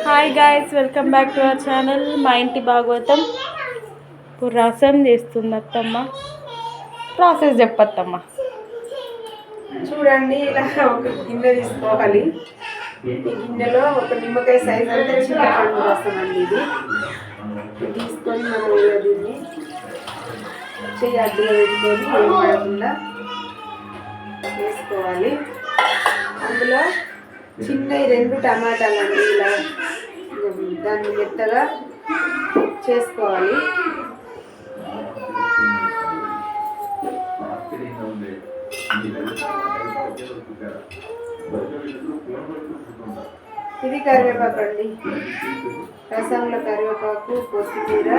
Hi guys, welcome back to our channel మా ఇంటి భాగవతం. ఇప్పుడు రసం చేస్తుంది అత్తమ్మ. ప్రాసెస్ చెప్పత్తమ్మ. చూడండి, ఇలా ఒక గిన్నె తీసుకోవాలి. ఈ గిన్నెలో ఒక నిమ్మకాయ సైజ్ అంతా చింతపండు రసం అండి. ఇది తీసుకొని మనం దీన్ని చెయ్యి అడ్డుగా పెట్టుకొని ఏం పడకుండా వేసుకోవాలి. అందులో చిన్న 2 టమాటాలు అండి, ఇలా దాన్ని మెత్తగా చేసుకోవాలి. ఇది కరివేపాకు అండి. రసంలో కరివేపాకు, కొత్తిమీర.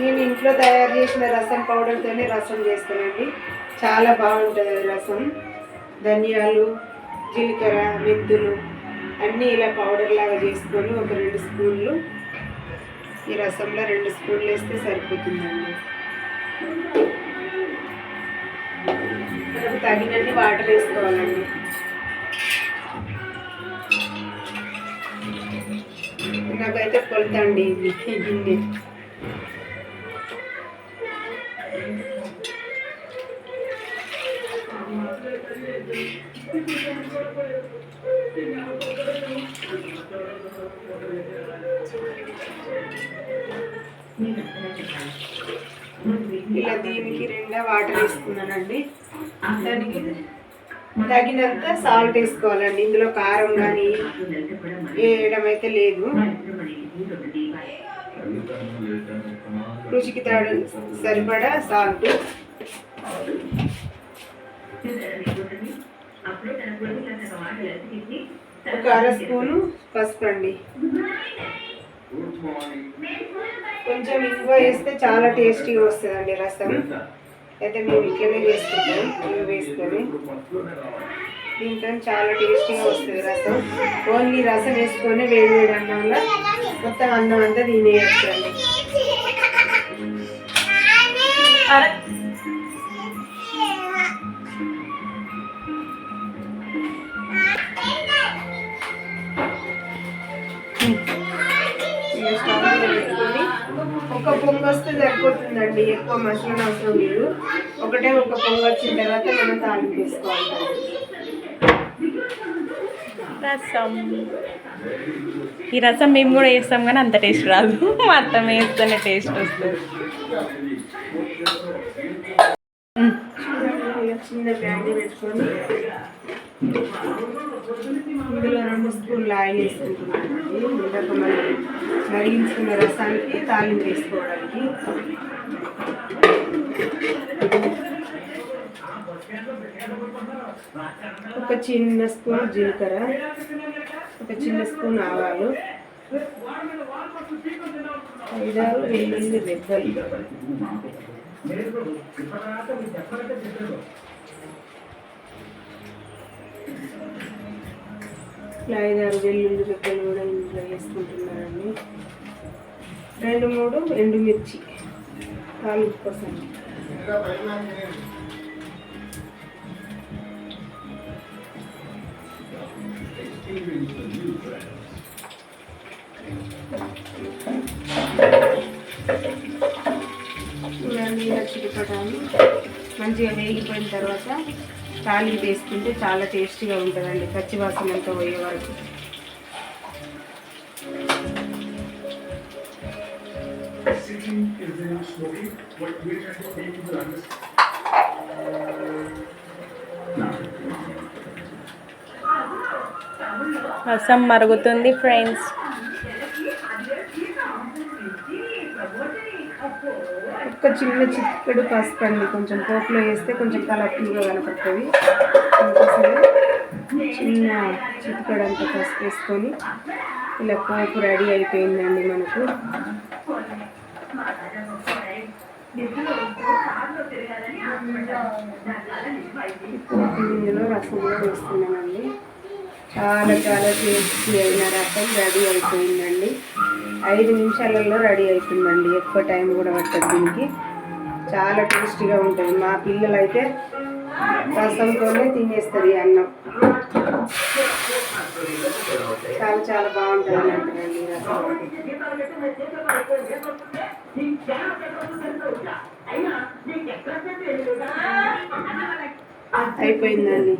నేను ఇంట్లో తయారు చేసిన రసం పౌడర్తోనే రసం చేస్తానండి. చాలా బాగుంటుంది రసం. ధనియాలు, జీలకర్ర, మెంతులు అన్నీ ఇలా పౌడర్ లాగా చేసుకొని ఒక 2 స్పూన్లు ఈ రసంలో 2 స్పూన్లు వేస్తే సరిపోతుందండి. మనకు తగినన్ని వాటర్ వేసుకోవాలండి. నాకైతే కొలుతండి ఈ గిన్నె. ఇలా దీనికి 2 వాటర్ వేసుకున్నానండి. దానికి తగినంత సాల్ట్ వేసుకోవాలండి. ఇందులో కారం కానీ వేయడం అయితే లేదు. రుచికి సరిపడా సాల్ట్, ఒక 1/2 స్పూను పసుపు అండి. కొంచెం ఇంగువ వేస్తే చాలా టేస్టీగా వస్తుందండి రసం. అయితే మేము ఇట్లనే చేసుకుంటాం, ఇంగువ వేసుకొని. దీంట్లో చాలా టేస్టీగా వస్తుంది రసం. ఓన్లీ రసం వేసుకొని వేడి వేడి అన్నంలో మొత్తం అన్నం అంతా తినేయచ్చండి. ఒక పొంగు వస్తే సరిపోతుందండి, ఎక్కువ మసాలా అవసరం లేదు. ఒక పొంగు వచ్చిన తర్వాత మనం తాలింపు వేసుకోవాలి. రసం, ఈ రసం మేము కూడా వేస్తాం కానీ అంత టేస్ట్ రాదు. మా అత్తం వేస్తేనే టేస్ట్ వస్తుంది. చిన్న బ్యాండీ పెట్టుకొని ఇందులో 2 స్పూన్లు ఆయిల్ వేసుకుంటున్నానండి. ఇందాక మనం మరిగించుకున్న రసానికి తాలింపు వేసుకోవడానికి. ఒక చిన్న స్పూన్ జీలకర్ర, ఒక చిన్న స్పూన్ ఆవాలు, 5-6 వెల్లుల్లి రెబ్బలు, ఇలా 5-6 వెల్లుల్లి రెబ్బలు కూడా ఇంట్లో వేసుకుంటున్నానండి. 2-3 ఎండుమిర్చి తాలింపు కోసం. చూడండి, ఇలా చిరుపటాలు మంచిగా వేగిపోయిన తర్వాత తాలింపు వేసుకుంటే చాలా టేస్టీగా ఉంటుందండి, పచ్చివాసన అంతా పోయే వరకు. రసం మరుగుతుంది ఫ్రెండ్స్. ఒక చిన్న చిక్కడు పసుపు అండి, కొంచెం పోపులో వేస్తే కొంచెం కలర్ఫుల్గా కనపడుతుంది. చిన్న చిక్కడు అంతా పసుపు వేసుకొని ఇలా పోపు రెడీ అయిపోయిందండి మనకు. ఇందులో రసంలో వేస్తున్నానండి. చాలా టేస్టీ అయిన రసం రెడీ అయిపోయిందండి. 5 నిమిషాలలో రెడీ అవుతుందండి, ఎక్కువ టైం కూడా పట్టదు దీనికి. చాలా టేస్టీగా ఉంటుంది. మా పిల్లలు అయితే రసంతోనే తినేస్తారు ఈ అన్నం. చాలా చాలా బాగుంటుంది అంటారండి రసం. అయిపోయిందండి.